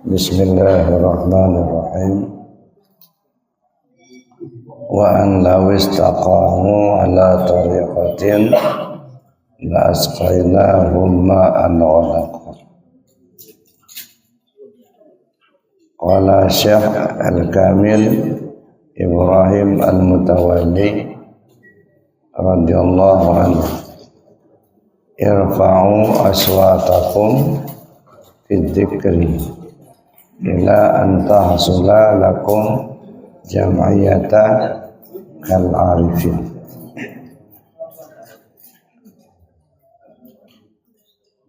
Bismillahirrahmanirrahim. Wa an law istaqamu ala tariqatin la asqainahum ma'an ghadaqa. Qala Syekh Al-Kamil Ibrahim Al-Mutawalli radhiyallahu anhu, irfa'u aswatakum fi dzikri ila an tahsula lakum jam'iyata kal arifin.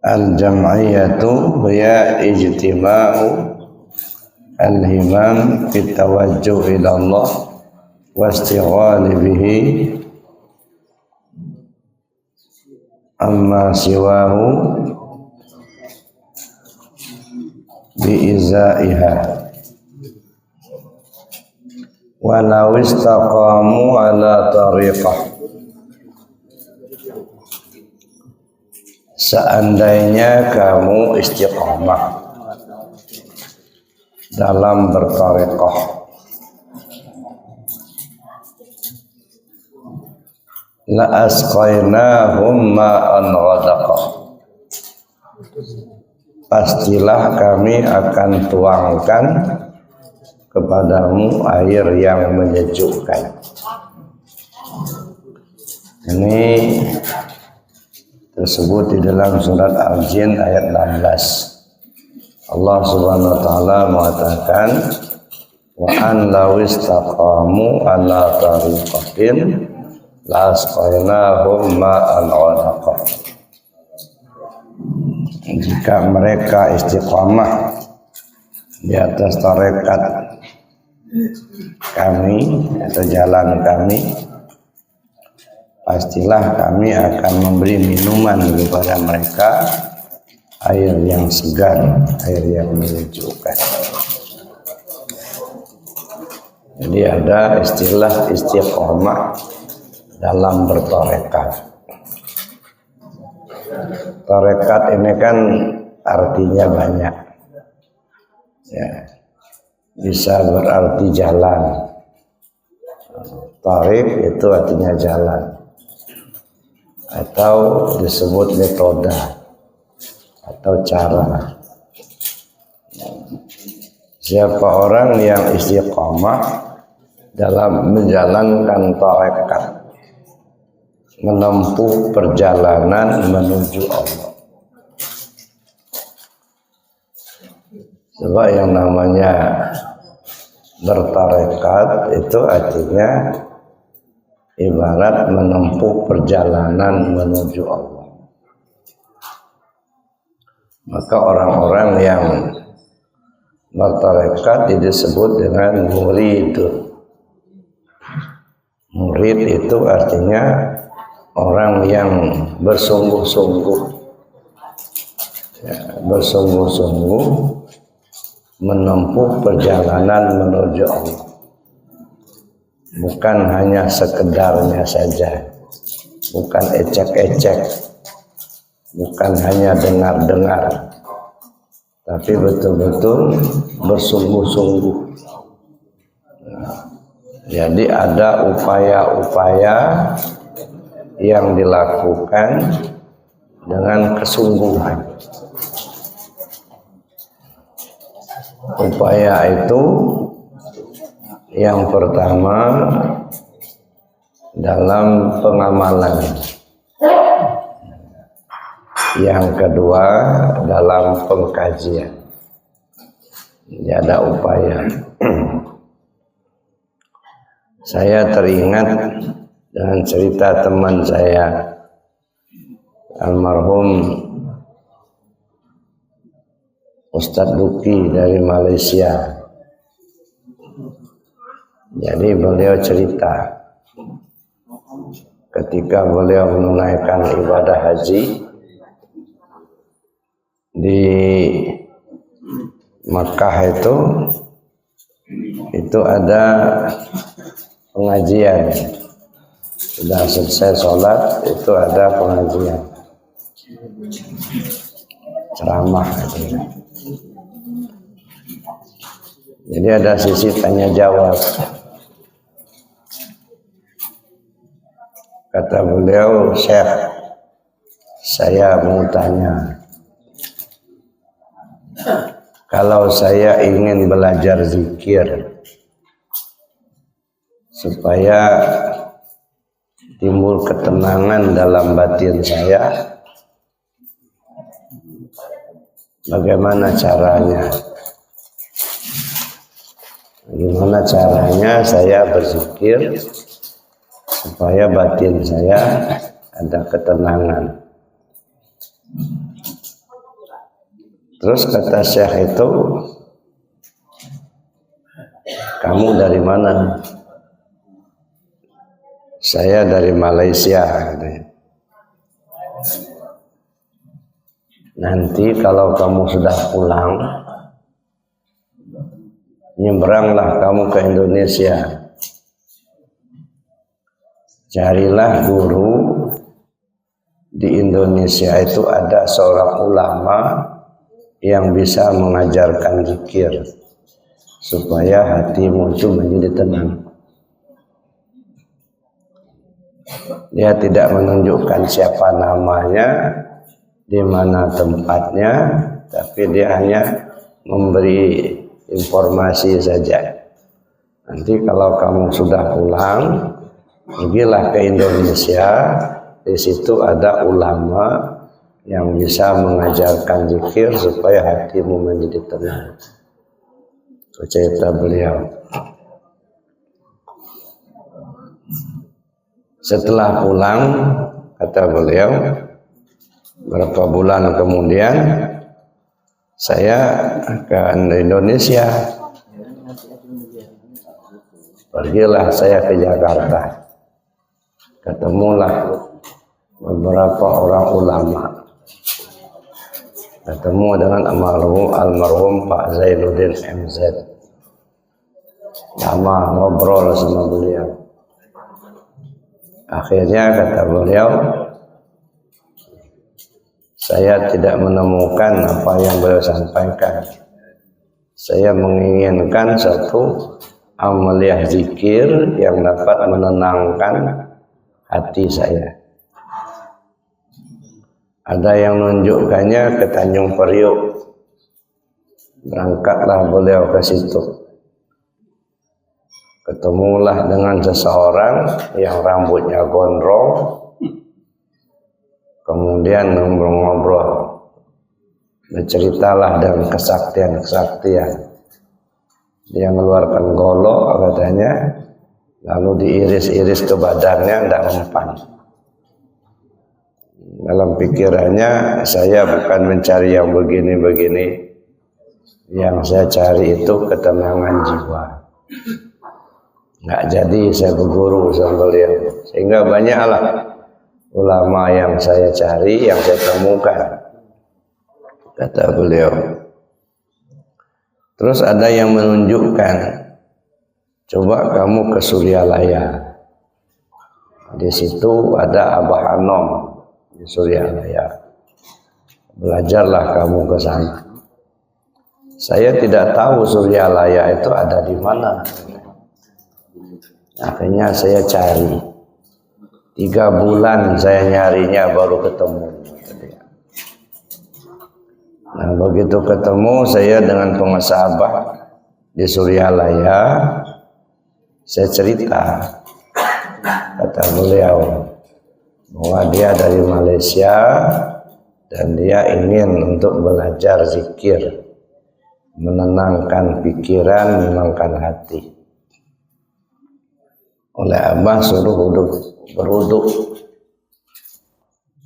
Al jam'iyatu hiya ijtima'u al himam fi tawajjuh ila Allah wa istighali bihi amma siwahu biizaiha. Walau istaqamu ala tariqah, seandainya kamu istiqamah dalam bertariqah, la asqainahum ma'an ghadaqa, pastilah kami akan tuangkan kepadamu air yang menyejukkan. Ini tersebut di dalam surat Al-Jin ayat 16. Allah Subhanahu wa taala mengatakan, wa an law istaqamu ala tariqatin la asqainahum ma'an ghadaqa. Jika mereka istiqamah di atas tarekat kami atau jalan kami, pastilah kami akan memberi minuman kepada mereka air yang segar, air yang menyejukkan. Jadi ada istilah istiqamah dalam bertarekat. Tarekat ini kan artinya banyak, ya, bisa berarti jalan. Tarik itu artinya jalan, atau disebut metode atau cara. Siapa orang yang istiqamah dalam menjalankan tarekat, menempuh perjalanan menuju Allah. Sebab yang namanya bertarekat itu artinya ibarat menempuh perjalanan menuju Allah. Maka orang-orang yang bertarekat disebut dengan muridun. Murid itu artinya orang yang bersungguh-sungguh, ya, bersungguh-sungguh menempuh perjalanan menuju Allah, bukan hanya sekedarnya saja, bukan ecek-ecek, bukan hanya dengar-dengar, tapi betul-betul bersungguh-sungguh. Jadi ada upaya-upaya yang dilakukan dengan kesungguhan. Upaya itu yang pertama dalam pengamalan, yang kedua dalam pengkajian. Jadi ada upaya. Saya teringat dengan cerita teman saya almarhum Ustadz Duki dari Malaysia. Jadi beliau cerita ketika beliau menunaikan ibadah haji di Makkah itu ada pengajian. Sudah selesai sholat itu ada pengajian, ceramah. Jadi ada sisi tanya jawab. Kata beliau, Syekh, saya mau tanya, kalau saya ingin belajar zikir supaya timbul ketenangan dalam batin saya, bagaimana caranya? Bagaimana caranya saya berzikir supaya batin saya ada ketenangan? Terus kata Syekh itu, kamu dari mana? Saya dari Malaysia. Nanti kalau kamu sudah pulang, nyebranglah kamu ke Indonesia. Carilah guru. Di Indonesia itu ada seorang ulama yang bisa mengajarkan zikir supaya hatimu itu menjadi tenang. Dia tidak menunjukkan siapa namanya, di mana tempatnya, tapi dia hanya memberi informasi saja. Nanti kalau kamu sudah pulang, pergilah ke Indonesia. Di situ ada ulama yang bisa mengajarkan zikir supaya hatimu menjadi tenang. Itu cerita beliau. Setelah pulang, kata beliau, berapa bulan kemudian saya ke Indonesia. Pergilah saya ke Jakarta. Ketemulah beberapa orang ulama. Ketemu dengan almarhum Pak Zainuddin MZ. Lama ngobrol sama beliau. Akhirnya kata beliau, saya tidak menemukan apa yang beliau sampaikan. Saya menginginkan satu amaliyah zikir yang dapat menenangkan hati saya. Ada yang menunjukkannya ke Tanjung Priok. Berangkatlah beliau ke situ. Ketemulah dengan seseorang yang rambutnya gondrong. Kemudian ngobrol-ngobrol. Berceritalah dengan kesaktian-kesaktian. Dia mengeluarkan golok katanya. Lalu diiris-iris ke badannya, tidak mempan. Dalam pikirannya, saya bukan mencari yang begini-begini. Yang saya cari itu ketenangan jiwa. Nggak jadi saya berguru sama beliau. Sehingga banyaklah ulama yang saya cari, yang saya temukan. Kata beliau. Terus ada yang menunjukkan, coba kamu ke Suryalaya. Di situ ada Abah Anom di Suryalaya. Belajarlah kamu ke sana. Saya tidak tahu Suryalaya itu ada di mana. Akhirnya saya cari. 3 bulan saya nyarinya baru ketemu. Nah, begitu ketemu saya dengan pengusaha di Suryalaya, saya cerita, kata beliau, bahwa dia dari Malaysia dan dia ingin untuk belajar zikir, menenangkan pikiran, menenangkan hati. Oleh Abah suruh berwuduk,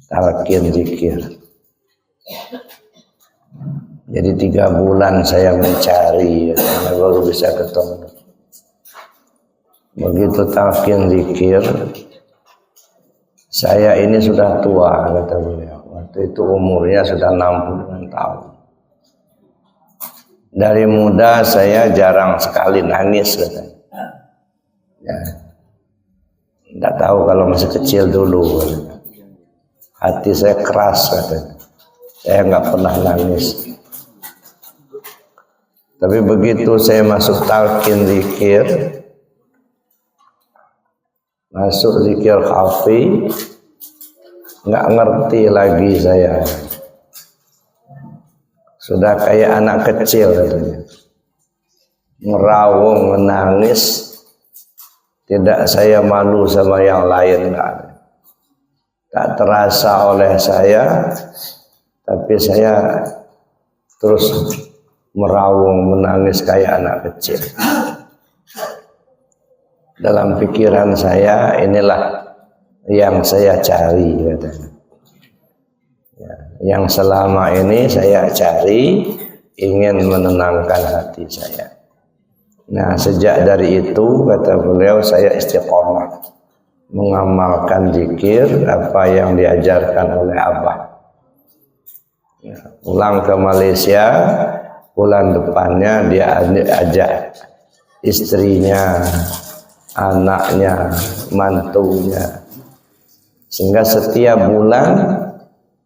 talqin zikir. Jadi 3 bulan saya mencari, baru bisa ketemu. Begitu talqin zikir, saya ini sudah tua, kata beliau. Waktu itu umurnya sudah 60 tahun. Dari muda saya jarang sekali nangis, katanya. Ya. Tidak tahu kalau masih kecil dulu. Hati saya keras, katanya. Saya nggak pernah nangis. Tapi begitu saya masuk talqin zikir, masuk zikir khafi, nggak ngerti lagi saya. Sudah kayak anak kecil katanya. Merawung, menangis, tidak saya malu sama yang lain, tak terasa oleh saya, tapi saya terus merawung, menangis kayak anak kecil. Dalam pikiran saya, inilah yang saya cari katanya. Ya, yang selama ini saya cari, ingin menenangkan hati saya. Nah, sejak dari itu kata beliau, saya istiqomah mengamalkan zikir apa yang diajarkan oleh Abah. Ya, pulang ke Malaysia, bulan depannya dia ajak istrinya, anaknya, mantunya, sehingga setiap bulan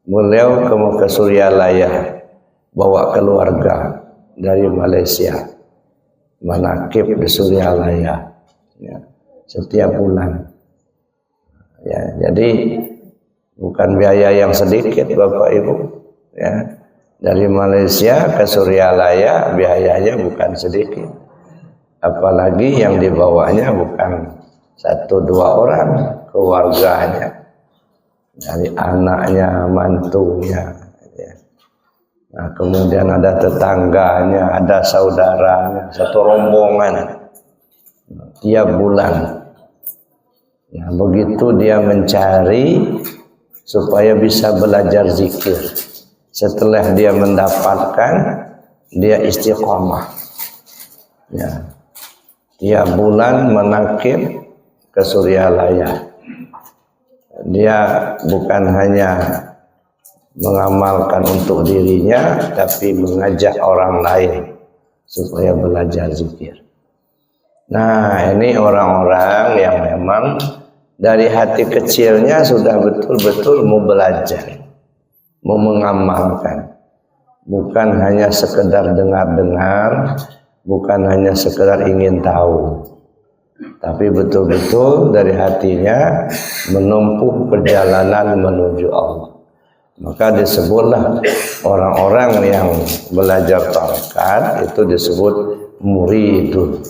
beliau ke Suryalaya bawa keluarga dari Malaysia. Manakib di Suryalaya ya, setiap bulan ya, jadi bukan biaya yang sedikit Bapak Ibu ya, dari Malaysia ke Suryalaya biayanya bukan sedikit, apalagi yang dibawanya bukan 1-2 orang, keluarganya, dari anaknya, mantunya ya. Nah, kemudian ada tetangganya, ada saudaranya, satu rombongan tiap bulan. Nah, begitu dia mencari supaya bisa belajar zikir. Setelah dia mendapatkan, dia istiqomah. Ya, tiap bulan menakib ke Suryalaya. Dia bukan hanya mengamalkan untuk dirinya, tapi mengajak orang lain supaya belajar zikir. Nah, ini orang-orang yang memang dari hati kecilnya sudah betul-betul mau belajar, mau mengamalkan. Bukan hanya sekedar dengar-dengar, bukan hanya sekedar ingin tahu, tapi betul-betul dari hatinya menempuh perjalanan menuju Allah. Maka disebutlah orang-orang yang belajar tarekat itu disebut muridun.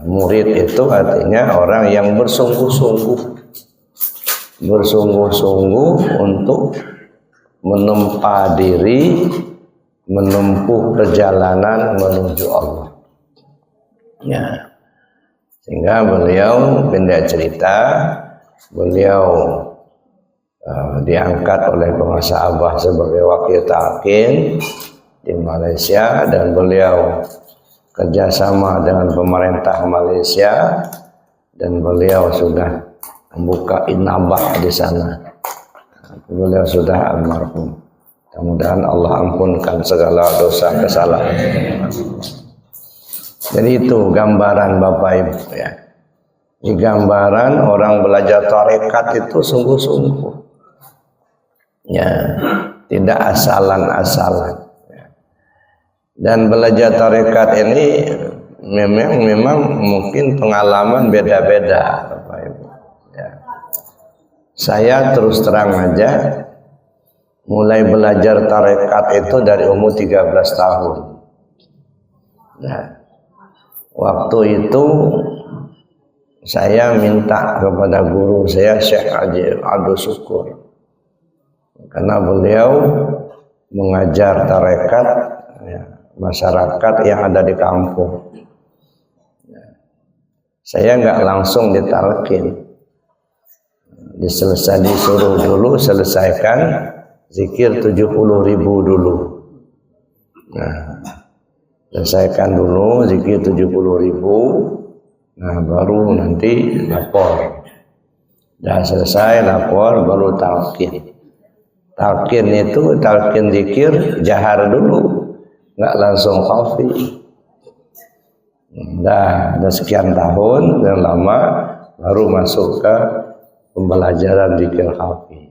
Murid itu artinya orang yang bersungguh-sungguh untuk menempa diri, menempuh perjalanan menuju Allah. Ya, sehingga beliau pindah cerita, beliau diangkat oleh penguasa Abah sebagai wakil talqin di Malaysia, dan beliau kerjasama dengan pemerintah Malaysia, dan beliau sudah membuka inabah di sana. Beliau sudah almarhum. Mudah-mudahan Allah ampunkan segala dosa kesalahan. Jadi itu gambaran Bapak Ibu ya. Di gambaran orang belajar tarekat itu sungguh-sungguh. Ya, tidak asalan-asalan. Ya. Dan belajar tarekat ini memang mungkin pengalaman beda-beda, Bapak Ibu. Ya. Saya terus terang aja, mulai belajar tarekat itu dari umur 13 tahun. Nah, waktu itu saya minta kepada guru saya, Syekh Abdul Syukur. Karena beliau mengajar tarekat ya, masyarakat yang ada di kampung. Saya nggak langsung ditalqin, disuruh dulu selesaikan zikir 70.000 dulu. Nah, selesaikan dulu zikir 70.000. Nah, baru nanti lapor. Dah selesai lapor, baru talqin. Talqin itu talqin zikir jahar dulu, nggak langsung khafi. Dah sekian tahun dan lama baru masuk ke pembelajaran zikir khafi.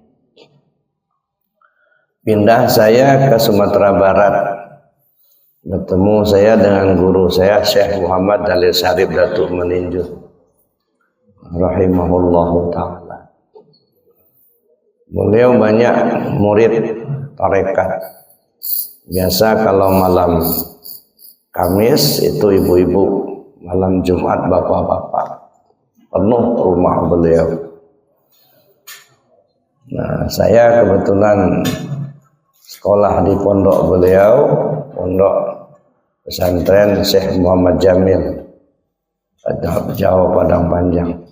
Pindah saya ke Sumatera Barat. bertemu saya dengan guru saya Syekh Muhammad Dalil Syarif Datuk Meninju rahimahullahu ta'ala. Beliau banyak murid tarekat. Biasa kalau malam Kamis itu ibu-ibu, malam Jumat bapak-bapak, penuh rumah beliau. Nah, saya kebetulan sekolah di pondok beliau, pondok pesantren Syekh Muhammad Jamil, Jawa Padang Panjang.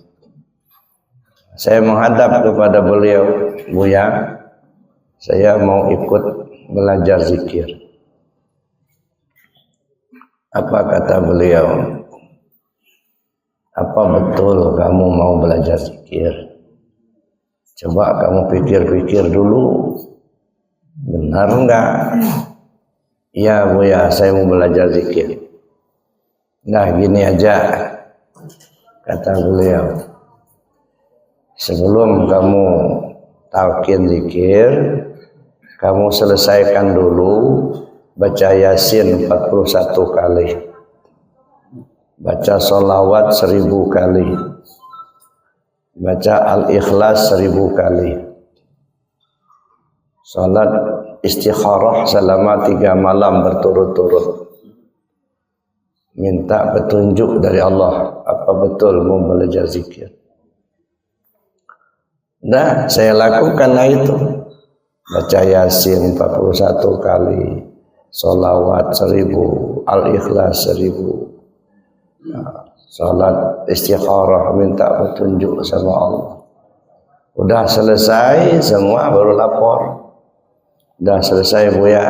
Saya menghadap kepada beliau, Buya, saya mau ikut belajar zikir. Apa kata beliau? Apa betul kamu mau belajar zikir? Coba kamu pikir-pikir dulu, benar enggak? Iya Buya, saya mau belajar zikir. Nah gini aja, kata beliau, sebelum kamu talqin zikir, kamu selesaikan dulu baca Yasin 41 kali, baca sholawat 1000 kali, baca Al-Ikhlas 1000 kali, salat istikharah selama 3 malam berturut-turut, minta petunjuk dari Allah apa betul mau belajar zikir. Nah, saya lakukanlah itu, baca Yasin 41 kali, sholawat 1000, Al-Ikhlas 1000, salat istikharah minta petunjuk sama Allah. Udah selesai semua baru lapor. Udah selesai Buya,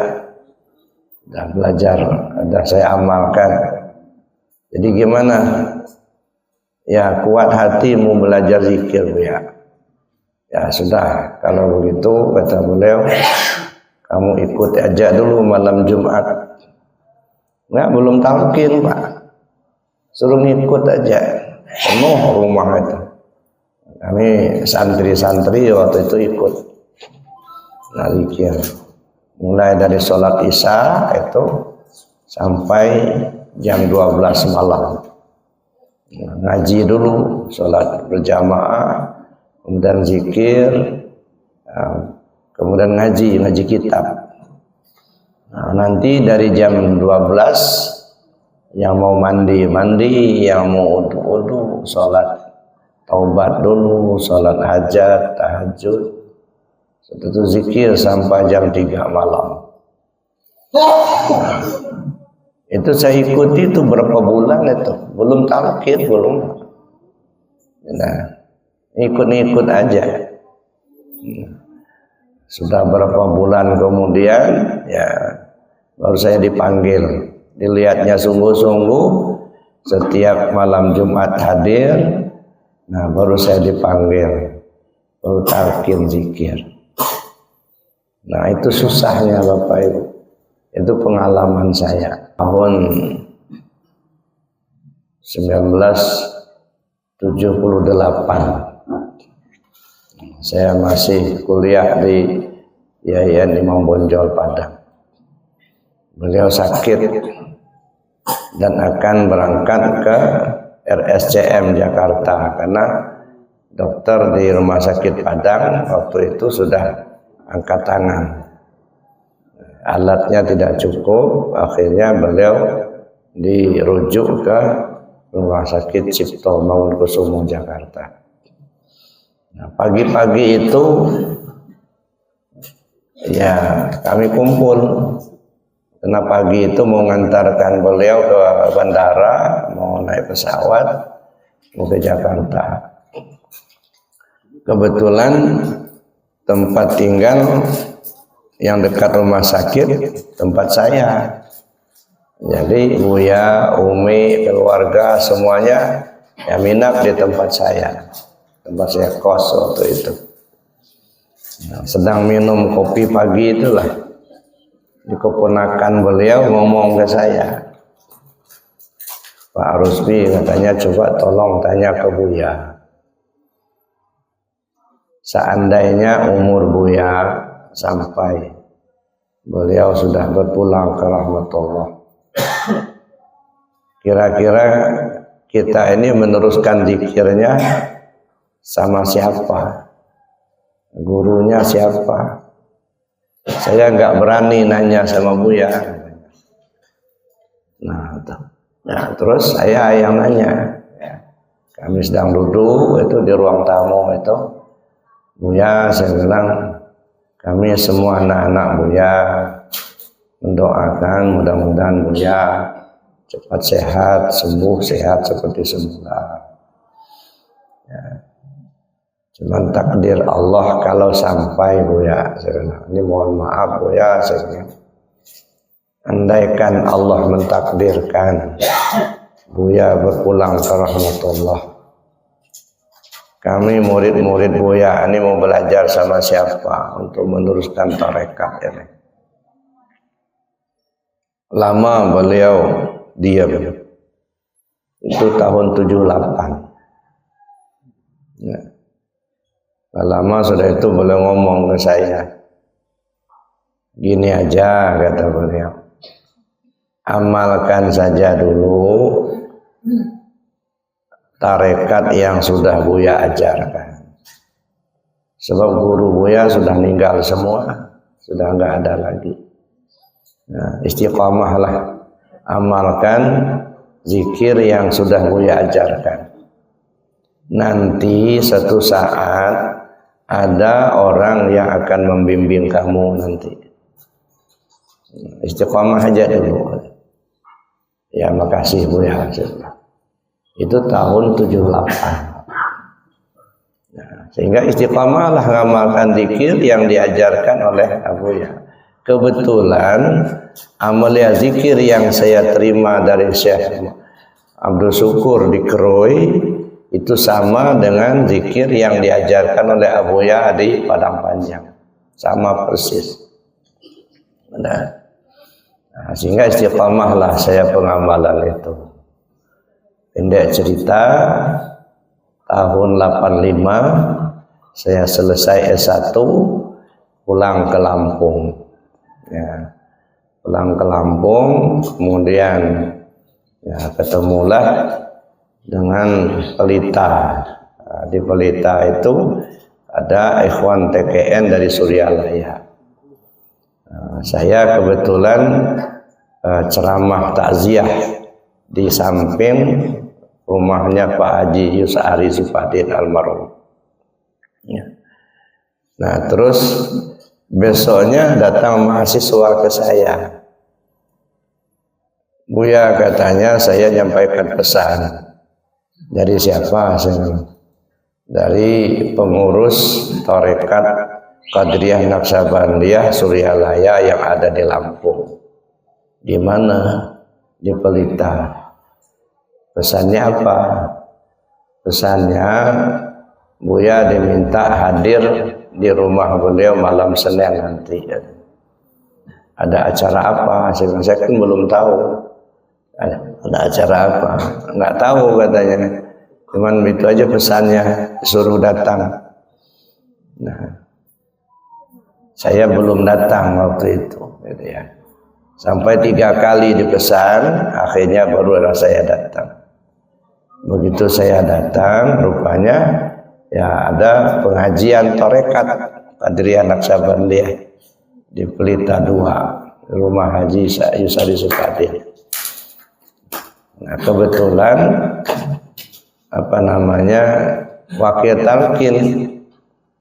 udah belajar, udah saya amalkan. Jadi gimana? Ya kuat hatimu belajar zikir Buya. Ya sudah, kalau begitu kata beliau, kamu ikut aja dulu malam Jumat. Nggak, belum talqin Pak, suruh ngikut aja, penuh rumah itu. Kami santri-santri waktu itu ikut zikir, mulai dari sholat isya itu sampai jam 12 malam. Ngaji dulu, sholat berjamaah, kemudian zikir, kemudian ngaji kitab. Nah, nanti dari jam 12 yang mau mandi, yang mau wudu, sholat taubat dulu, sholat hajat, tahajud, itu zikir sampai jam 3 malam. Itu saya ikuti itu berapa bulan itu, belum talqin, belum. Nah, ikut aja. Sudah berapa bulan kemudian, ya baru saya dipanggil. Dilihatnya sungguh-sungguh, setiap malam Jumat hadir. Nah, baru saya dipanggil, baru talqin zikir. Nah, itu susahnya Bapak Ibu. Itu pengalaman saya tahun 1978. Saya masih kuliah di Yayan Imam Bonjol Padang. Beliau sakit dan akan berangkat ke RSCM Jakarta karena dokter di Rumah Sakit Padang waktu itu sudah angkat tangan. Alatnya tidak cukup, akhirnya beliau dirujuk ke Rumah Sakit Cipto Mangunkusumo Jakarta. Nah, pagi-pagi itu ya kami kumpul karena pagi itu mau mengantarkan beliau ke bandara, mau naik pesawat mau ke Jakarta. Kebetulan tempat tinggal yang dekat rumah sakit tempat saya. Jadi Buya, Umi, keluarga semuanya yang minap di tempat saya. Tempat saya kos waktu itu. Nah, sedang minum kopi pagi itulah, dikeponakan beliau ngomong ke saya, Pak Rusbi katanya coba tolong tanya ke Buya, seandainya umur Buya sampai beliau sudah berpulang ke rahmatullah, Kira-kira kita ini meneruskan zikirnya sama siapa? Gurunya siapa? Saya nggak berani nanya sama Buya. Nah, terus saya yang nanya. Kami sedang duduk itu di ruang tamu itu. Buya, saya bilang, kami semua anak-anak Buya mendoakan mudah-mudahan Buya cepat sehat, sembuh sehat seperti semula. Ya. Cuman takdir Allah kalau sampai Buya, saya bilang, ini mohon maaf Buya, saya bilang, andaikan Allah mentakdirkan Buya berpulang ke rahmatullah, kami murid-murid Buya ini mau belajar sama siapa untuk meneruskan tarekat ini. Lama beliau diam. Itu tahun 78. Ya. Lama sudah itu beliau ngomong ke saya, gini aja kata beliau, amalkan saja dulu tarekat yang sudah Buya ajarkan. Sebab guru Buya sudah meninggal semua, sudah enggak ada lagi. Nah, istiqamahlah, amalkan zikir yang sudah Buya ajarkan. Nanti satu saat ada orang yang akan membimbing kamu nanti. Istiqamah aja dulu. Ya makasih Buya. Itu tahun 78. Nah, sehingga istiqamahlah ngamalkan zikir yang diajarkan oleh Buya. Kebetulan amalia zikir yang saya terima dari Syekh Abdul Syukur di Kroi itu sama dengan zikir yang diajarkan oleh Buya di Padang Panjang, sama persis. Nah, sehingga istiqamahlah saya pengamalan itu. Pendek cerita, tahun 85 saya selesai S1, pulang ke Lampung. Ya, pulang ke Lampung, kemudian ya ketemulah dengan Pelita. Nah, di Pelita itu ada ikhwan TKN dari Suryalaya. Nah, saya kebetulan ceramah takziah di samping rumahnya Pak Haji Yusari Supadin almarhum. Ya. Nah terus besoknya datang mahasiswa ke saya. Buya katanya saya nyampaikan pesan. Dari siapa? Dari pengurus tarekat Qadiriyah Naqsabandiyah Suryalaya yang ada di Lampung. Di mana? Di Pelita. Pesannya apa? Pesannya Buya diminta hadir di rumah beliau malam Senin nanti. Ada acara apa? Saya kan belum tahu. Ada acara apa? Enggak tahu katanya. Cuman itu aja pesannya, suruh datang. Nah, saya belum datang waktu itu, gitu ya. Sampai 3 kali dipesan, akhirnya baru saya datang. Begitu saya datang, rupanya ya ada pengajian tarekat Qadiriyah Naqsabandiyah di Pelita 2, rumah Haji Yusari Supadin. Nah, kebetulan wakil talqin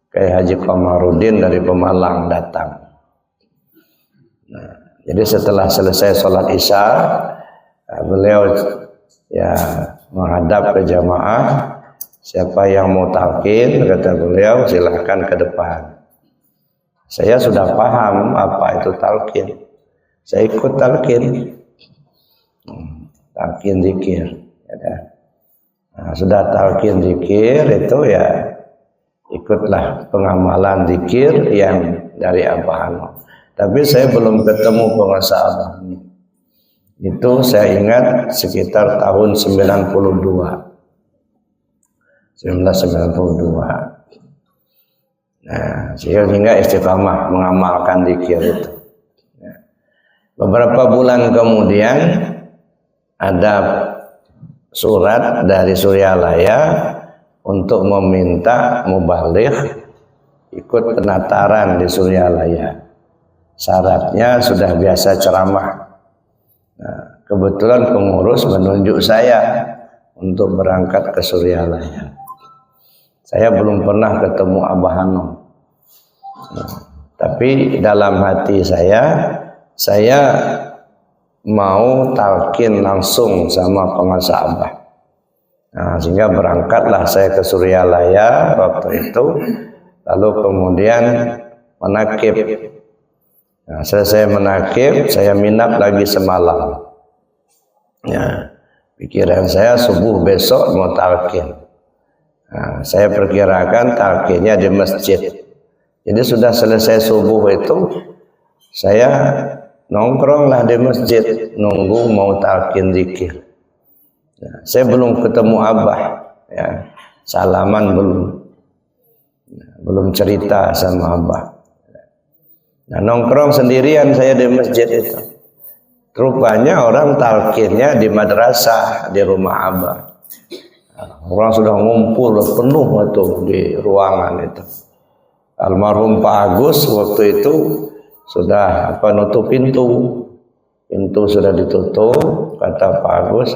kayak Haji Komarudin dari Pemalang datang. Nah, jadi setelah selesai sholat Isya, beliau ya menghadap ke jamaah, siapa yang mau talqin, kata beliau, silahkan ke depan. Saya sudah paham apa itu talqin. Saya ikut talqin. Talqin zikir. Nah, sudah talqin zikir itu ya ikutlah pengamalan zikir yang dari Abah Hanum. Tapi saya belum ketemu penguasa Abah Hanum. Itu saya ingat sekitar tahun 1992. Nah, sehingga istiqamah mengamalkan zikir itu. Beberapa bulan kemudian ada surat dari Suryalaya untuk meminta mubaligh ikut penataran di Suryalaya. Syaratnya sudah biasa ceramah. Nah, kebetulan pengurus menunjuk saya untuk berangkat ke Suryalaya. Saya belum pernah ketemu Abah Hanom. Nah, tapi dalam hati saya mau talqin langsung sama penguasa Abah. Nah, sehingga berangkatlah saya ke Suryalaya waktu itu, lalu kemudian menakib. Nah, selesai menakib, saya minat lagi semalam. Ya, pikiran saya subuh besok mau talqin. Nah, saya perkirakan talqinnya di masjid. Jadi sudah selesai subuh itu, saya nongkronglah di masjid nunggu mau talqin zikir. Nah, saya belum ketemu Abah, ya, salaman belum cerita sama Abah. Nah, nongkrong sendirian saya di masjid itu. Rupanya orang talqinnya di madrasah di rumah Abah. Nah, orang sudah ngumpul penuh itu di ruangan itu. Almarhum Pak Agus waktu itu sudah nutup pintu sudah ditutup. Kata Pak Agus,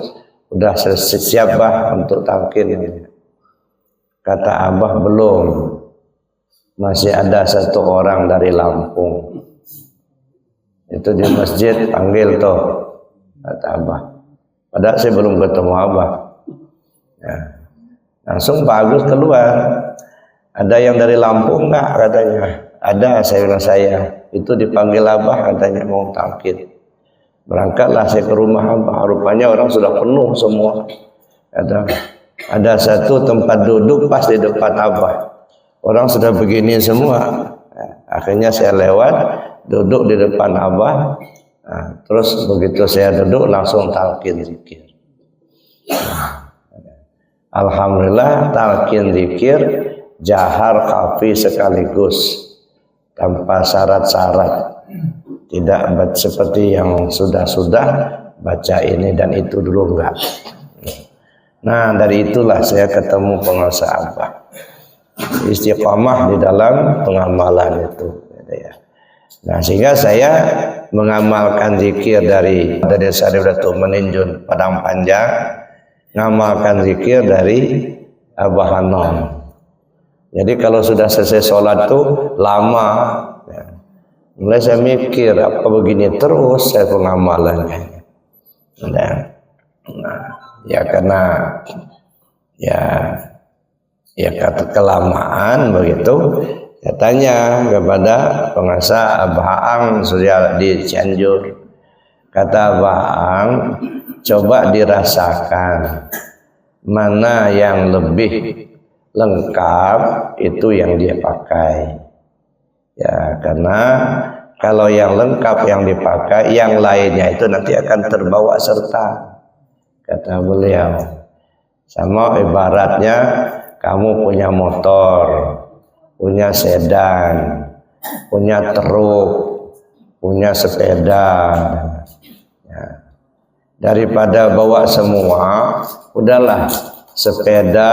udah siap Bah untuk talqin. Kata Abah, belum, masih ada satu orang dari Lampung, itu di masjid, panggil toh, kata Abah. Padahal saya belum ketemu Abah. Ya. Langsung Pak Agus keluar. Ada yang dari Lampung enggak, katanya. Ada, saya itu dipanggil Abah, katanya mau talqin. Berangkatlah saya ke rumah Abah. Rupanya orang sudah penuh semua. Ada satu tempat duduk pas di depan Abah. Orang sudah begini semua. Akhirnya saya lewat, duduk di depan Abah. Nah, terus begitu saya duduk langsung talqin zikir. Alhamdulillah talqin zikir jahar kafi sekaligus tanpa syarat-syarat. Tidak seperti yang sudah baca ini dan itu dulu enggak. Nah, dari itulah saya ketemu penguasa Abah. Istiqamah di dalam pengamalan itu. Nah, sehingga saya mengamalkan zikir dari Sarifdatul Meninjun Padang Panjang, mengamalkan zikir dari Abah Hanom. Jadi kalau sudah selesai sholat tuh lama. Ya. Mulai saya mikir apa begini terus saya pengamalannya. Nah, ya karena ya kata kelamaan begitu. Saya tanya kepada penguasa Abah Ang sudah di Cianjur. Kata Abah Ang, coba dirasakan mana yang lebih lengkap itu yang dia pakai. Ya, karena kalau yang lengkap yang dipakai, yang lainnya itu nanti akan terbawa serta. Kata beliau, sama ibaratnya kamu punya motor, punya sedan, punya truk, punya sepeda. Ya. Daripada bawa semua, udahlah sepeda,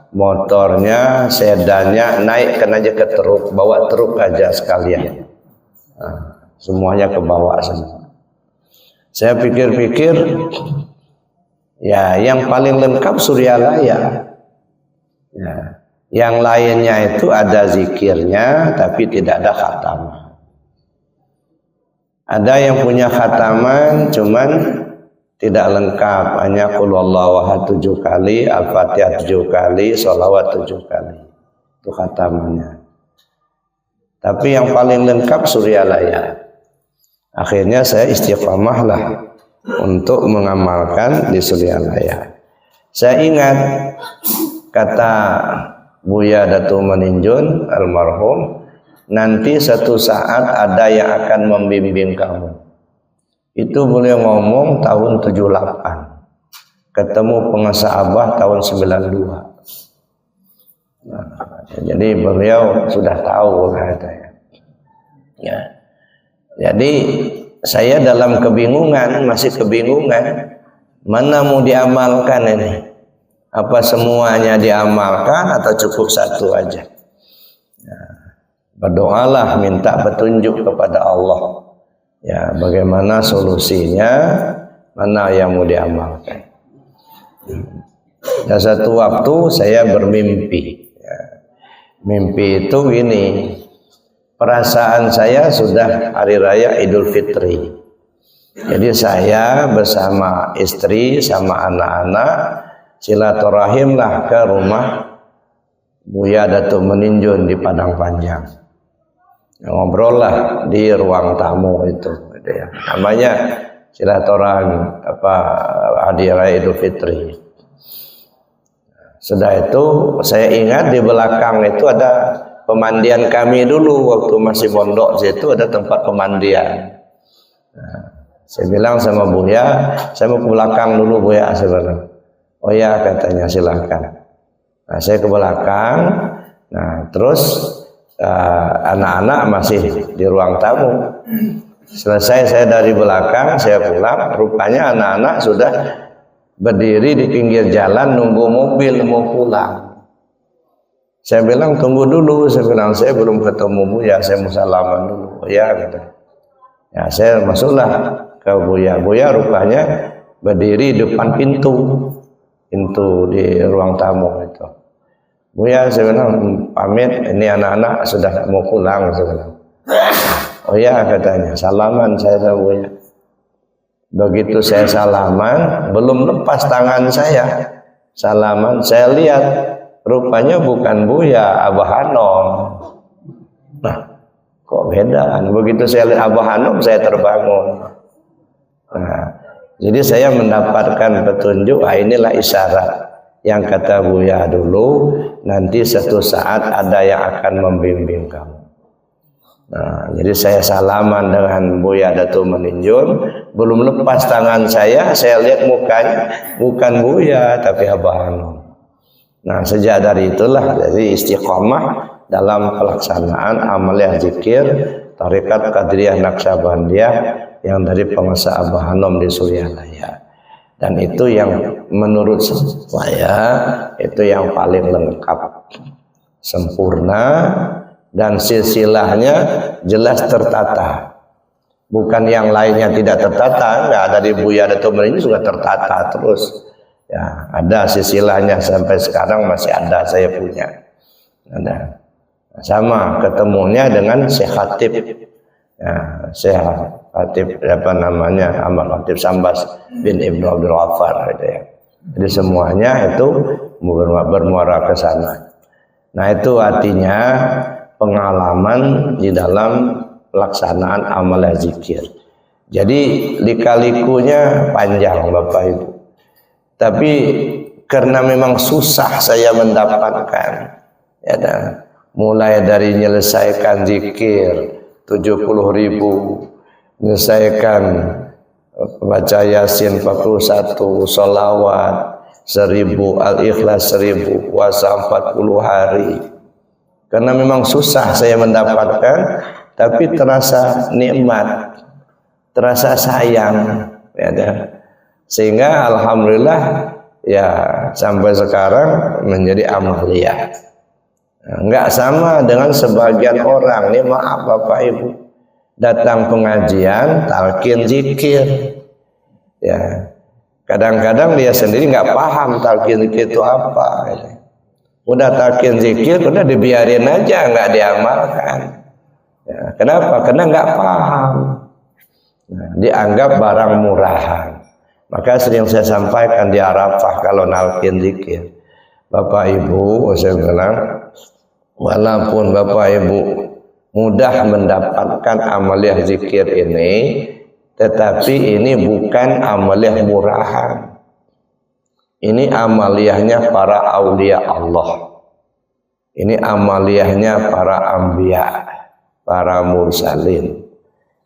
motornya, sedannya naikkan aja ke truk, bawa truk aja sekalian. Nah, semuanya ke bawah semua. Saya pikir-pikir, ya yang paling lengkap Suryalaya. Ya, yang lainnya itu ada zikirnya, tapi tidak ada khataman. Ada yang punya khataman, cuman tidak lengkap, hanya qul huwallahu ahad 7 kali, Al-Fatihah 7 kali, sholawat 7 kali. Itu khatamannya. Tapi yang paling lengkap Suryalaya. Akhirnya saya istiqamahlah untuk mengamalkan di Suryalaya. Saya ingat kata Buya Datuk Meninjun almarhum, nanti satu saat ada yang akan membimbing kamu. Itu beliau ngomong tahun 78. Ketemu penguasa Abah tahun 92. Nah, jadi beliau sudah tahu katanya. Ya. Jadi saya dalam kebingungan, masih kebingungan Mana mau diamalkan ini? Apa semuanya diamalkan atau cukup satu aja? Berdoalah, minta petunjuk kepada Allah. Ya, bagaimana solusinya? Mana yang mau diamalkan? Dan satu waktu saya bermimpi. Mimpi itu ini, perasaan saya sudah hari raya Idul Fitri. Jadi saya bersama istri sama anak-anak silaturahim lah ke rumah Buya Datuk Meninjun di Padang Panjang. Ngobrol lah di ruang tamu itu, gitu ya. Namanya silaturahim hari raya Idul Fitri. Sudah itu saya ingat di belakang itu ada pemandian kami dulu waktu masih pondok, situ ada tempat pemandian. Saya bilang sama Buya, saya mau ke belakang dulu Buya sebenarnya. Oh ya, katanya silakan. Nah, saya ke belakang. Nah, terus anak-anak masih di ruang tamu. Selesai saya dari belakang, saya pulang. Rupanya anak-anak sudah berdiri di pinggir jalan nunggu mobil mau pulang. Saya bilang tunggu dulu. Saya bilang saya belum ketemu Buya, saya mau salaman dulu. Oh ya, kata. Ya, saya masuklah ke Buya. Buya rupanya berdiri depan pintu di ruang tamu itu. Buya, saya bilang pamit, ini anak-anak sudah mau pulang. Saya bilang. Oh ya, katanya salaman saya sama Buya. Begitu saya salaman, belum lepas tangan saya salaman, saya lihat rupanya bukan Buya, Abah Hanom. Nah, kok beda? Begitu saya lihat Abah Hanom, saya terbangun. Nah, jadi saya mendapatkan petunjuk. Inilah isyarat yang kata Buya dulu, nanti suatu saat ada yang akan membimbing kamu. Nah, jadi saya salaman dengan Buya Datuk Meninjun, belum lepas tangan saya lihat mukanya bukan Buya tapi Abah Hanom. Nah, sejak dari itulah jadi istiqomah dalam pelaksanaan amaliyah zikir Tarekat Qadiriyah Naqsyabandiyah yang dari penguasa Abah Hanom di Suryalaya. Dan itu yang menurut saya itu yang paling lengkap, sempurna, dan silsilahnya jelas tertata. Bukan yang lainnya tidak tertata, nggak ada di Buya Datuk Meninjun juga tertata terus. Ya, ada silsilahnya sampai sekarang masih ada, saya punya. Ada. Sama ketemunya dengan Syekh Khatib. Ya, Syekh Khatib apa namanya? Ahmad Khatib Sambas bin Ibnu Abdul Ghaffar gitu ya. Jadi semuanya itu bermuara ke sana. Nah, itu artinya pengalaman di dalam pelaksanaan amal zikir. Jadi lika-likunya panjang Bapak Ibu. Tapi karena memang susah saya mendapatkan, ya, mulai dari menyelesaikan zikir 70.000, menyelesaikan baca Yasin 41, sholawat 1000, Al-Ikhlas 1000, puasa 40 hari. Karena memang susah saya mendapatkan, tapi terasa nikmat, terasa sayang, ya. Sehingga alhamdulillah ya sampai sekarang menjadi amaliyah. Enggak sama dengan sebagian orang. Ini maaf Bapak Ibu, datang pengajian talqin zikir, ya kadang-kadang dia sendiri nggak paham talqin zikir itu apa. Udah talqin zikir udah dibiarin aja, nggak diamalkan. Ya, kenapa? Karena nggak paham. Nah, dianggap barang murahan. Maka sering saya sampaikan di Arafah kalau nalkin zikir, Bapak Ibu, saya bilang, walaupun Bapak Ibu mudah mendapatkan amaliyah zikir ini, tetapi ini bukan amaliyah murahan. Ini amaliyahnya para aulia Allah. Ini amaliyahnya para anbiya, para mursalin.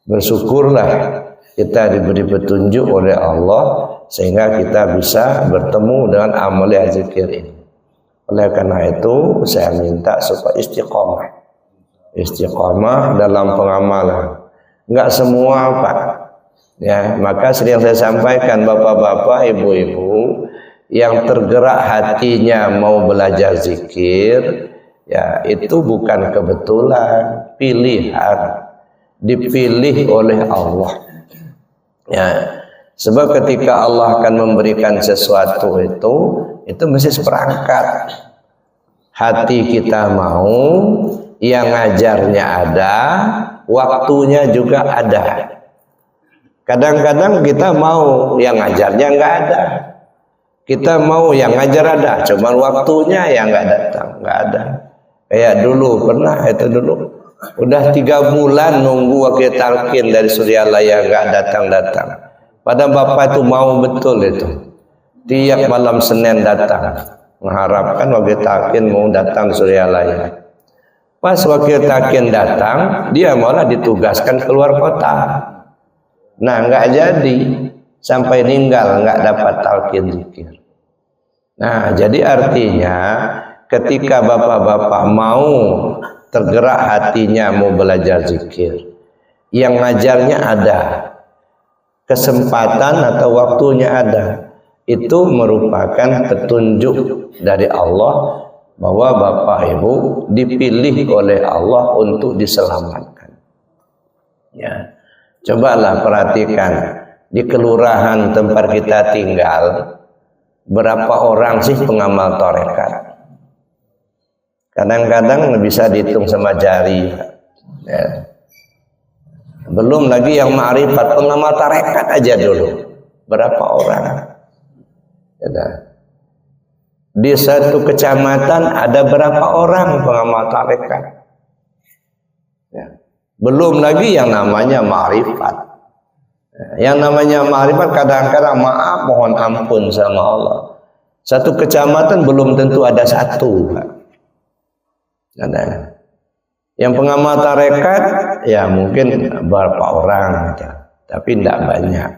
Bersyukurlah kita diberi petunjuk oleh Allah sehingga kita bisa bertemu dengan amaliyah zikir ini. Oleh karena itu saya minta supaya istiqomah. Istiqomah dalam pengamalan. Enggak semua Pak. Ya, maka sering saya sampaikan bapak-bapak, ibu-ibu yang tergerak hatinya mau belajar zikir, ya itu bukan kebetulan, pilihan, dipilih oleh Allah. Ya, sebab ketika Allah akan memberikan sesuatu itu mesti seperangkat. Hati kita mau, yang ngajarnya ada, waktunya juga ada. Kadang-kadang kita mau, yang ngajarnya nggak ada. Kita mau yang ngajar ada, cuman waktunya yang nggak datang, nggak ada. Kayak dulu pernah udah 3 bulan nunggu wakil talqin dari Suryalaya nggak datang. Padahal bapak itu mau betul itu, tiap malam Senin datang, mengharapkan wakil talqin mau datang Suryalaya. Pas wakil talqin datang, dia malah ditugaskan keluar kota. Nah, nggak jadi, sampai meninggal nggak dapat talqin zikir. Nah, jadi artinya ketika bapak-bapak mau tergerak hatinya mau belajar zikir, yang ngajarnya ada, kesempatan atau waktunya ada, itu merupakan petunjuk dari Allah bahwa bapak ibu dipilih oleh Allah untuk diselamatkan. Ya. Cobalah perhatikan di kelurahan tempat kita tinggal, berapa orang sih pengamal tarekat? Kadang-kadang bisa dihitung sama jari. Ya. Belum lagi yang ma'rifat, pengamal tarekat aja dulu. Berapa orang? Ya. Di satu kecamatan ada berapa orang pengamal tarekat? Ya. Belum lagi yang namanya ma'rifat. Yang namanya ma'rifat kadang-kadang maaf mohon ampun sama Allah. Satu kecamatan belum tentu ada satu. Yang pengamal tarekat ya mungkin berapa orang, tapi tidak banyak.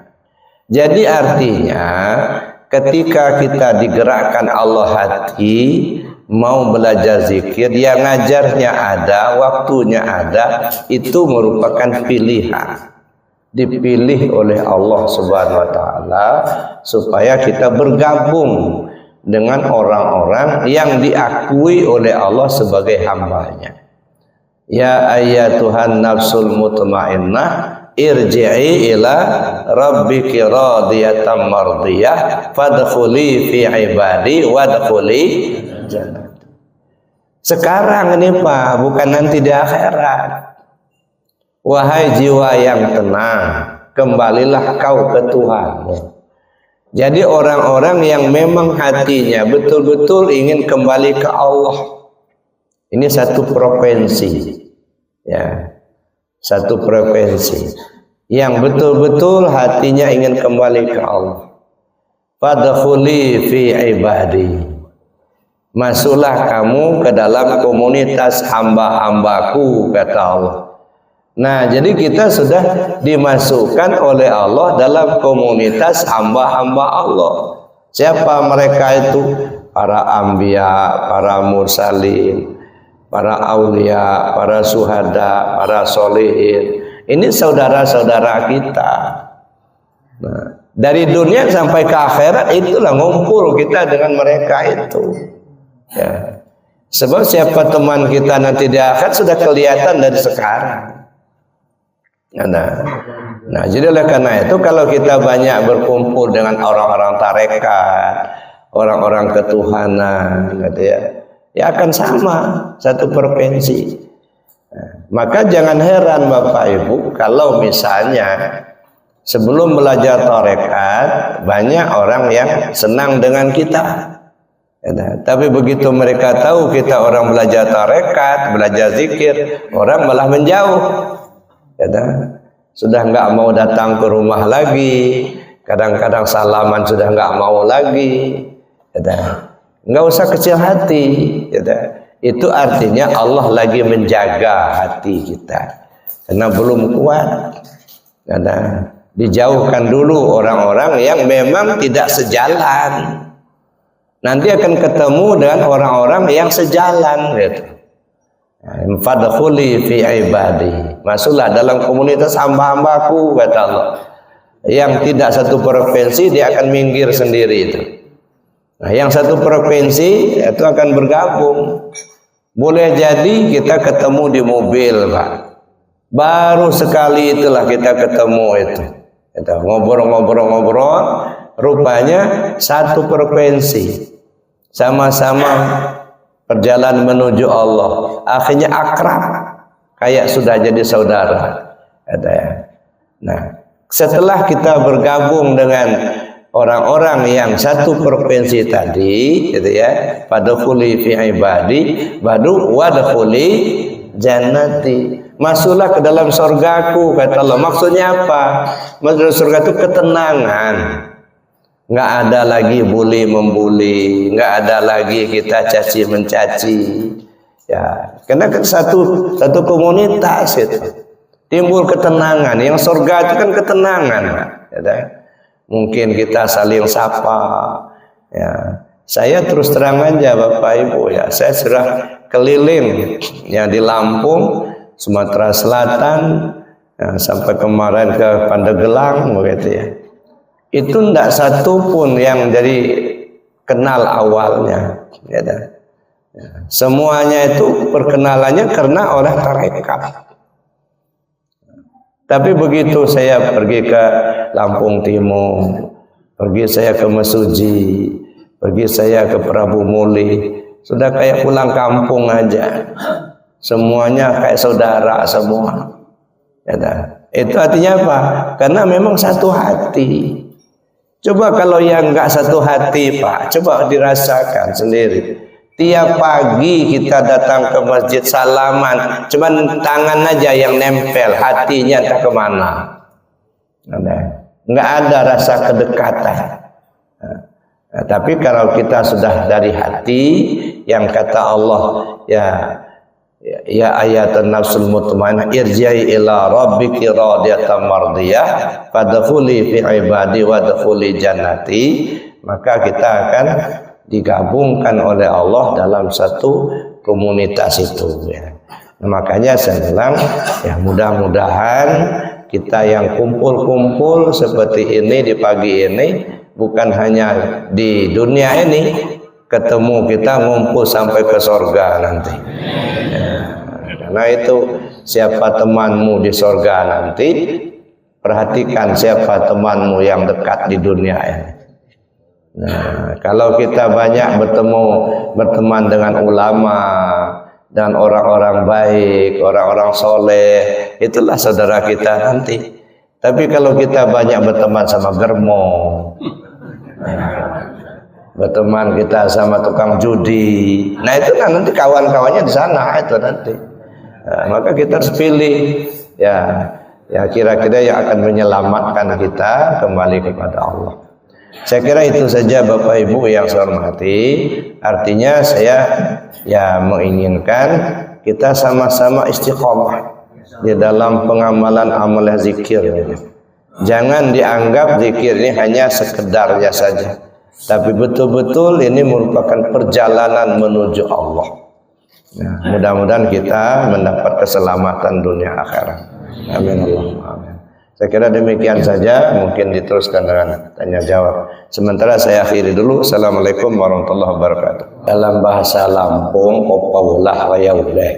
Jadi artinya ketika kita digerakkan Allah hati mau belajar zikir, yang ngajarnya ada, waktunya ada, itu merupakan pilihan, dipilih oleh Allah Subhanahu wa taala supaya kita bergabung dengan orang-orang yang diakui oleh Allah sebagai hambanya. Ya ayyatuhan nafsul mutmainnah irji'i ila rabbiki radiyatan mardiyah fadkhuli fi ibadi wadkhuli jannah. Sekarang ini Pak, bukan nanti di akhirat. Wahai jiwa yang tenang, kembalilah kau ke Tuhanmu. Jadi orang-orang yang memang hatinya betul-betul ingin kembali ke Allah. Ini satu provinsi. Ya. Satu provinsi yang betul-betul hatinya ingin kembali ke Allah. Fadkhuli fi ibadi. Masuklah kamu ke dalam komunitas hamba-hambaku, kata Allah. Nah, jadi kita sudah dimasukkan oleh Allah dalam komunitas hamba-hamba Allah. Siapa mereka itu? Para anbiya, para mursalin, para aulia, para syuhada, para solihin. Ini saudara-saudara kita. Nah, dari dunia sampai ke akhirat itulah ngumpul kita dengan mereka itu. Ya. Sebab siapa teman kita nanti di akhirat sudah kelihatan dari sekarang. Nah, jadi oleh karena itu kalau kita banyak berkumpul dengan orang-orang tarekat, orang-orang ketuhanan, gitu ya akan sama satu provinsi. Nah, maka jangan heran Bapak Ibu kalau misalnya sebelum belajar tarekat banyak orang yang senang dengan kita. Tapi begitu mereka tahu kita orang belajar tarekat, belajar zikir, orang malah menjauh. Sudah nggak mau datang ke rumah lagi, kadang-kadang salaman sudah nggak mau lagi. Nggak usah kecil hati. Itu artinya Allah lagi menjaga hati kita karena belum kuat. Dijauhkan dulu orang-orang yang memang tidak sejalan. Nanti akan ketemu dengan orang-orang yang sejalan, gitu. Fadkhuli fi ibadi. Masuklah dalam komunitas hamba-hambaku, kata Allah. Yang tidak satu frekuensi dia akan minggir sendiri itu. Nah, yang satu frekuensi itu akan bergabung. Boleh jadi kita ketemu di mobil, Pak. Baru sekali itulah kita ketemu itu. Kita ngobrol-ngobrol, rupanya satu frekuensi. Sama-sama perjalanan menuju Allah. Akhirnya akrab, kayak sudah jadi saudara. Nah, setelah kita bergabung dengan orang-orang yang satu frekuensi tadi, gitu ya, padkhuli fi ibadi wadkhuli jannati, masuklah ke dalam surgaku, kata Allah. Maksudnya apa? Maksud surga itu ketenangan. Nggak ada lagi bully membuli, nggak ada lagi kita caci mencaci, ya, karena kan satu komunitas itu timbul ketenangan. Yang surga itu kan ketenangan, ya. Mungkin kita saling sapa, ya. Saya terus terang aja Bapak Ibu, ya, saya sudah keliling ya di Lampung, Sumatera Selatan, ya, sampai kemarin ke Pandeglang begitu ya. Itu tidak satu pun yang jadi kenal awalnya, ya, ya. Semuanya itu perkenalannya karena oleh tarekat. Tapi begitu saya pergi ke Lampung Timur, pergi saya ke Mesuji, pergi saya ke Prabu Muli, sudah kayak pulang kampung aja. Semuanya kayak saudara semua. Ya, itu artinya apa? Karena memang satu hati. Coba kalau yang nggak satu hati, Pak, coba dirasakan sendiri. Tiap pagi kita datang ke masjid salaman, cuman tangan aja yang nempel, hatinya entah kemana. Nggak ada rasa kedekatan. Nah, tapi kalau kita sudah dari hati, yang kata Allah, ya ayatan nafsul mutmainnah irji'i ila rabbiki radiyatan mardiyah fadkhuli fi ibadi wadkhuli jannati, maka kita akan digabungkan oleh Allah dalam satu komunitas itu, ya. Nah, makanya saya bilang, ya, mudah-mudahan kita yang kumpul-kumpul seperti ini di pagi ini bukan hanya di dunia ini, ketemu kita ngumpul sampai ke surga nanti. Ya, karena itu siapa temanmu di surga nanti, perhatikan siapa temanmu yang dekat di dunia ini. Nah, kalau kita banyak berteman dengan ulama dan orang-orang baik, orang-orang soleh, itulah saudara kita nanti. Tapi kalau kita banyak berteman sama germo, berteman kita sama tukang judi, nah itu kan nanti kawan-kawannya di sana itu nanti. Nah, maka kita harus pilih, ya kira-kira yang akan menyelamatkan kita kembali kepada Allah. Saya kira itu saja Bapak Ibu yang saya hormati. Artinya saya menginginkan kita sama-sama istiqomah di dalam pengamalan amal zikir. Jangan dianggap zikir ini hanya sekedarnya saja, tapi betul-betul ini merupakan perjalanan menuju Allah. Nah, mudah-mudahan kita mendapat keselamatan dunia akhirat. Amin Allahumma amin. Saya kira demikian saja, mungkin diteruskan dengan tanya jawab. Sementara saya akhiri dulu. Assalamualaikum warahmatullahi wabarakatuh. Dalam bahasa Lampung, kopaulah wayaudah.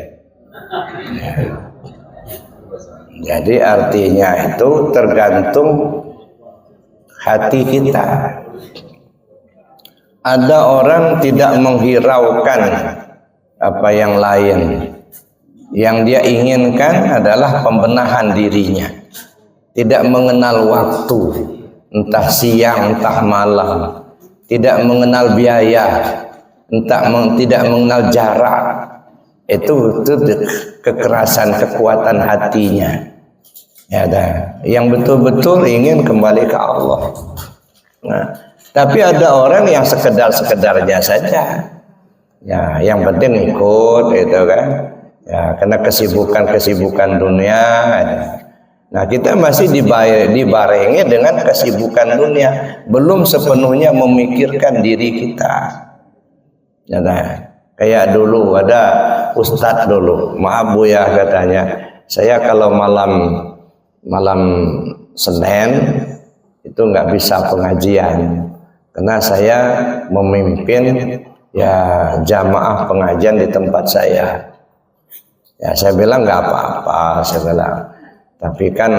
Jadi artinya itu tergantung hati kita. Ada orang tidak menghiraukan apa yang lain. Yang dia inginkan adalah pembenahan dirinya. Tidak mengenal waktu, entah siang, entah malam. Tidak mengenal biaya, tidak mengenal jarak. Itu kekerasan, kekuatan hatinya. Ya, yang betul-betul ingin kembali ke Allah. Nah, tapi ada orang yang sekedar-sekedarnya saja. Ya, yang penting ikut, gitu kan. Ya, karena kesibukan dunia. Nah, kita masih dibarengi dengan kesibukan dunia, belum sepenuhnya memikirkan diri kita. Ya, kayak dulu ada ustadz dulu, maaf Bu ya, katanya, saya kalau malam Senin itu nggak bisa pengajian, karena saya memimpin ya jamaah pengajian di tempat saya. Ya saya bilang nggak apa-apa, saya bilang, tapi kan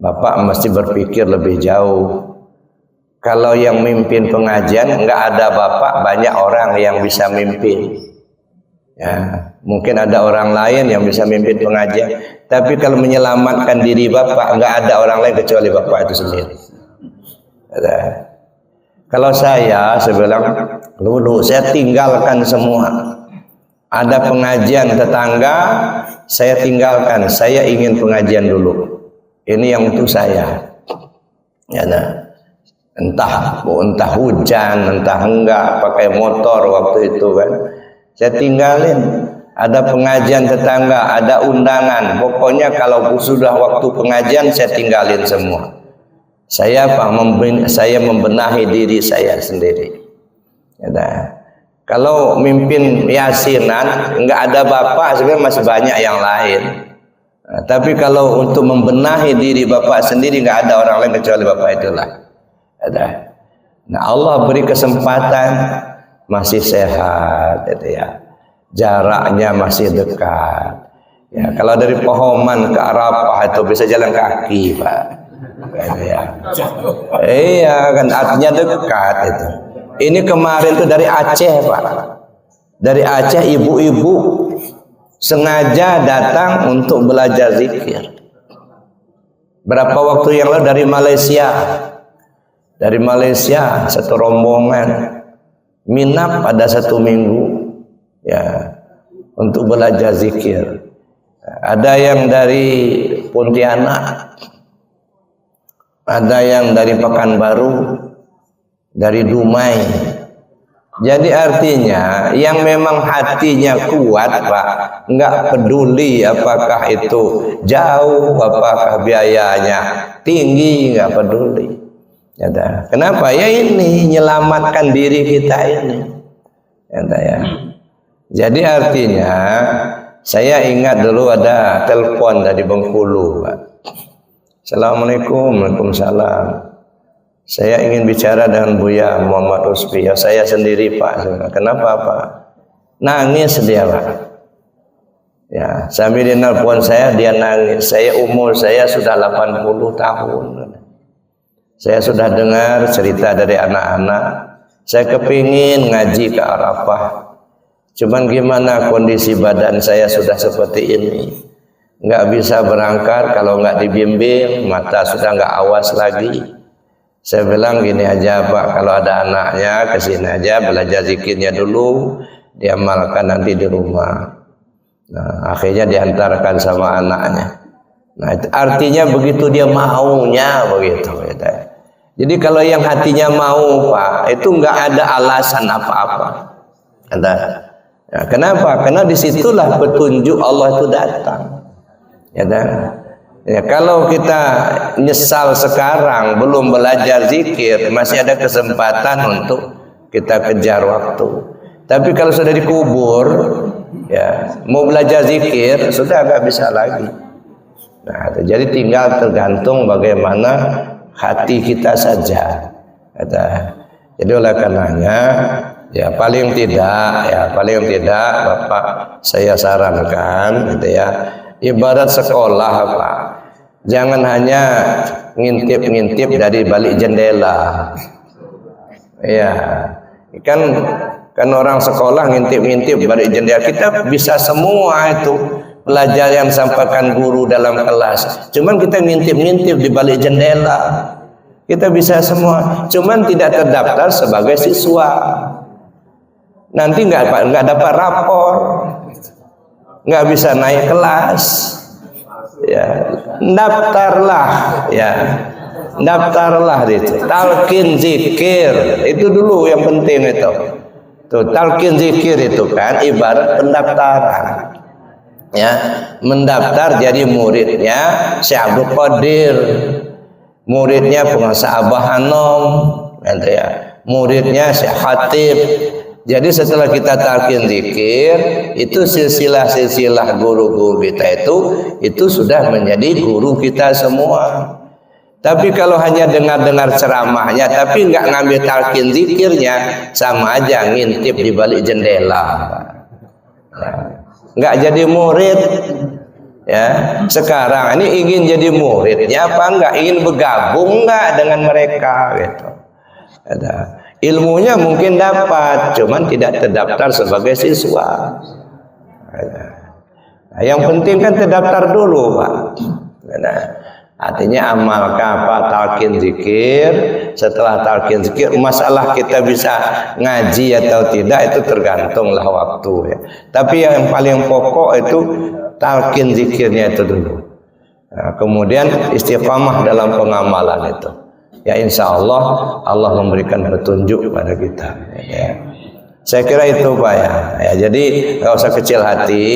Bapak mesti berpikir lebih jauh. Kalau yang mimpin pengajian nggak ada Bapak, banyak orang yang bisa mimpin. Ya, mungkin ada orang lain yang bisa mimpin pengajian, tapi kalau menyelamatkan diri Bapak, nggak ada orang lain kecuali Bapak itu sendiri. Kalau saya bilang, dulu saya tinggalkan semua. Ada pengajian tetangga, saya tinggalkan. Saya ingin pengajian dulu. Ini yang untuk saya. Ya, nah. Entah hujan, entah enggak, pakai motor waktu itu kan. Saya tinggalin. Ada pengajian tetangga, ada undangan. Pokoknya kalau sudah waktu pengajian, saya tinggalin semua. Saya membenahi diri saya sendiri. Ya, kalau mimpin yasinan, enggak ada Bapak, sebenarnya masih banyak yang lain. Nah, tapi kalau untuk membenahi diri Bapak sendiri, enggak ada orang lain kecuali Bapak itulah. Ada. Nah, Allah beri kesempatan, masih sehat, gitu ya. Jaraknya masih dekat. Ya, kalau dari Pohoman ke Arafah itu bisa jalan kaki, Pak. Gitu ya. Iya, kan artinya dekat itu. Ini kemarin tuh dari Aceh, Pak. Dari Aceh ibu-ibu sengaja datang untuk belajar zikir. Berapa waktu yang lalu dari Malaysia. Dari Malaysia satu rombongan minap pada 1 minggu ya untuk belajar zikir. Ada yang dari Pontianak, ada yang dari Pekanbaru, dari Dumai. Jadi artinya yang memang hatinya kuat, Pak, nggak peduli apakah itu jauh, apakah biayanya tinggi, nggak peduli. Ya, kenapa? Ya ini menyelamatkan diri kita ini. Ya. Jadi artinya saya ingat dulu ada telepon dari Bengkulu, Pak. Assalamualaikum. Waalaikumsalam. Saya ingin bicara dengan Buya Muhammad Rusfi. Ya, saya sendiri, Pak. Kenapa, Pak? Nangis dia, Pak. Ya, sambil dia nelpon saya, dia nangis. Umur saya sudah 80 tahun. Saya sudah dengar cerita dari anak-anak. Saya kepingin ngaji ke Arafah. Cuman gimana kondisi badan saya sudah seperti ini. Nggak bisa berangkat kalau nggak dibimbing. Mata sudah nggak awas lagi. Saya bilang gini aja, Pak. Kalau ada anaknya kesini aja belajar zikirnya dulu. Diamalkan nanti di rumah. Nah, akhirnya diantarkan sama anaknya. Nah, itu artinya begitu dia maunya begitu. Jadi kalau yang hatinya mau, Pak, itu nggak ada alasan apa-apa. Ya, kenapa? Karena disitulah petunjuk Allah itu datang. Ya, kalau kita nyesal sekarang belum belajar zikir, masih ada kesempatan untuk kita kejar waktu. Tapi kalau sudah dikubur, ya mau belajar zikir sudah nggak bisa lagi. Nah, jadi tinggal tergantung bagaimana hati kita saja. Jadi oleh karenanya ya paling tidak Bapak saya sarankan gitu ya, ibarat sekolah, Pak. Jangan hanya ngintip-ngintip dari balik jendela. Ya, kan orang sekolah ngintip-ngintip balik jendela. Kita bisa semua itu belajar yang disampaikan guru dalam kelas. Cuman kita ngintip-ngintip di balik jendela. Kita bisa semua. Cuman tidak terdaftar sebagai siswa. Nanti nggak dapat rapor, nggak bisa naik kelas. Ya, daftarlah. Ya, daftarlah itu. Talqin zikir itu dulu yang penting itu. Tuh, talqin zikir itu kan ibarat pendaftaran. Ya, mendaftar jadi muridnya Syekh Abdul Qadir, muridnya pengusaha Abah Hanom, ya, muridnya Syekh Khatib. Jadi setelah kita talqin zikir, itu silsilah guru-guru kita itu sudah menjadi guru kita semua. Tapi kalau hanya dengar-dengar ceramahnya tapi nggak ngambil talqin zikirnya, sama aja ngintip di balik jendela. Nggak jadi murid. Ya, sekarang ini ingin jadi muridnya apa enggak, ingin bergabung enggak dengan mereka gitu. Ada ilmunya mungkin dapat, cuman tidak terdaftar sebagai siswa. Nah, yang penting kan terdaftar dulu, Pak. Nah, artinya amalkan apa talqin zikir. Setelah talqin zikir, masalah kita bisa ngaji atau tidak itu tergantunglah waktu ya. Tapi yang paling pokok itu talqin zikirnya itu dulu. Nah, kemudian istiqamah dalam pengamalan itu. Ya insya Allah Allah memberikan petunjuk pada kita. Ya. Saya kira itu Pak ya. Jadi nggak usah kecil hati,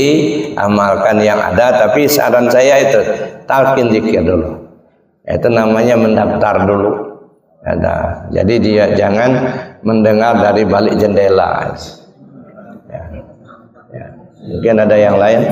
amalkan yang ada. Tapi saran saya itu talqin zikir dulu. Itu namanya mendaftar dulu. Ada. Jadi dia jangan mendengar dari balik jendela. Ya. Ya. Mungkin ada yang lain.